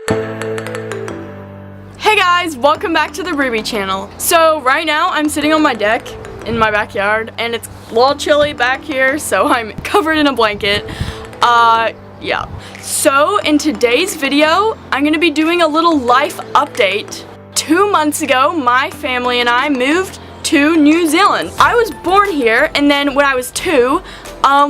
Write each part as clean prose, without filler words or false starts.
Hey guys, welcome back to the Ruby channel. So right now I'm sitting on my deck in my backyard and it's a little chilly back here, so I'm covered in a blanket. Yeah. So in today's video, I'm gonna be doing a little life update. 2 months ago, my family and I moved to New Zealand. I was born here, and then when I was 2,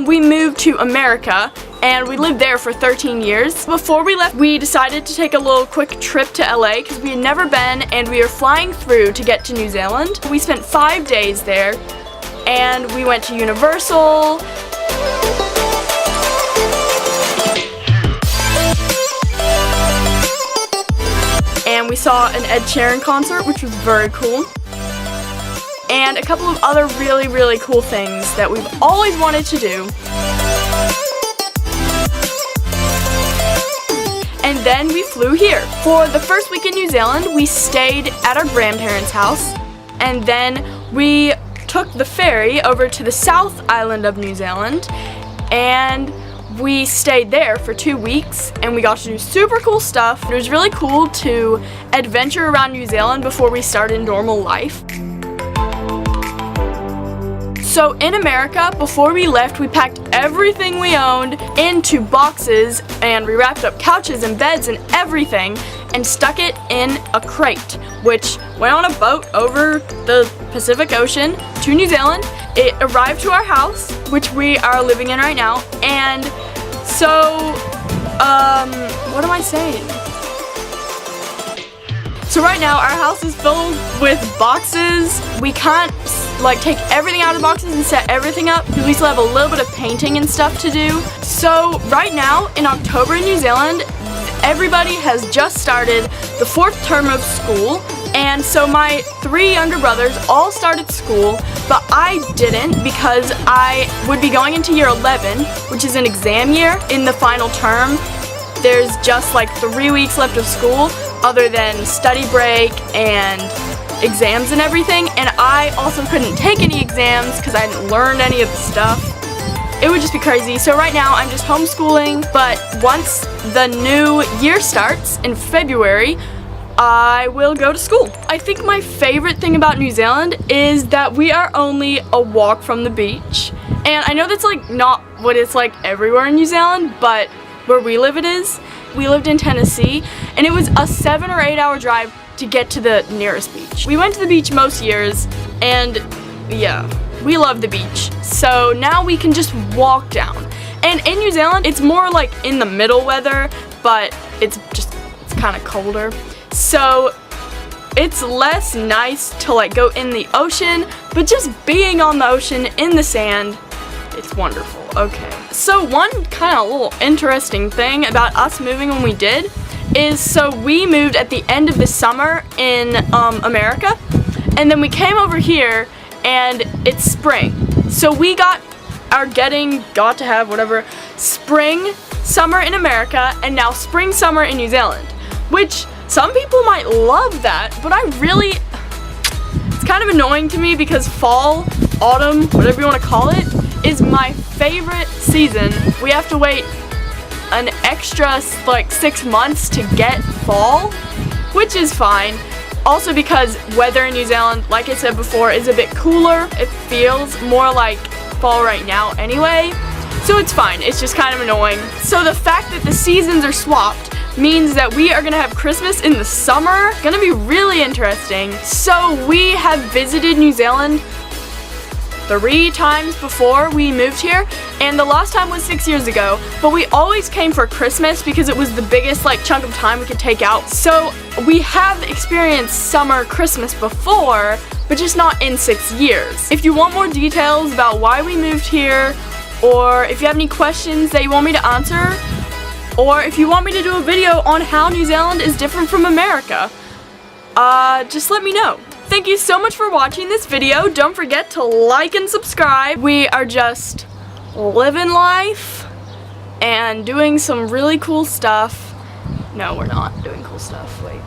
we moved to America, and we lived there for 13 years. Before we left, we decided to take a little quick trip to LA because we had never been, and we were flying through to get to New Zealand. We spent 5 days there, and we went to Universal. And we saw an Ed Sheeran concert, which was very cool. And a couple of other really cool things that we've always wanted to do. And then we flew here. For the first week in New Zealand, we stayed at our grandparents' house, and then we took the ferry over to the South Island of New Zealand, and we stayed there for 2 weeks, and we got to do super cool stuff. It was really cool to adventure around New Zealand before we started normal life. So in America, before we left, we packed everything we owned into boxes, and we wrapped up couches and beds and everything and stuck it in a crate, which went on a boat over the Pacific Ocean to New Zealand. It arrived to our house, which we are living in right now, and so, what am I saying? So right now, our house is filled with boxes. We can't take everything out of the boxes and set everything up because we still have a little bit of painting and stuff to do. So right now, in October in New Zealand, everybody has just started the 4th term of school. And so my 3 younger brothers all started school, but I didn't because I would be going into year 11, which is an exam year in the final term. There's just 3 weeks left of school other than study break and exams and everything, and I also couldn't take any exams because I hadn't learned any of the stuff. It would just be crazy. So right now I'm just homeschooling, but once the new year starts in February, I will go to school. I think my favorite thing about New Zealand is that we are only a walk from the beach. And I know that's not what it's like everywhere in New Zealand, but where we live it is. We lived in Tennessee, and it was a 7 or 8 hour drive to get to the nearest beach. We went to the beach most years, and yeah, we love the beach. So now we can just walk down. And in New Zealand, it's more in the middle weather, but it's kind of colder. So it's less nice to go in the ocean, but just being on the ocean in the sand, it's wonderful. Okay. So one kind of little interesting thing about us moving when we did is, so we moved at the end of the summer in America, and then we came over here and it's spring. So we got to have whatever spring, summer in America, and now spring, summer in New Zealand, which some people might love that, but it's kind of annoying to me because fall, autumn, whatever you want to call it, is my favorite season. We have to wait an extra 6 months to get fall, which is fine. Also because weather in New Zealand, like I said before, is a bit cooler. It feels more like fall right now anyway, so it's fine. It's just kind of annoying. So the fact that the seasons are swapped means that we are gonna have Christmas in the summer. Gonna be really interesting. So we have visited New Zealand 3 times before we moved here, and the last time was 6 years ago, but we always came for Christmas because it was the biggest chunk of time we could take out. So we have experienced summer Christmas before, but just not in 6 years. If you want more details about why we moved here, or if you have any questions that you want me to answer, or if you want me to do a video on how New Zealand is different from America, just let me know. Thank you so much for watching this video. Don't forget to like and subscribe. We are just living life and doing some really cool stuff. No, we're not doing cool stuff. Wait.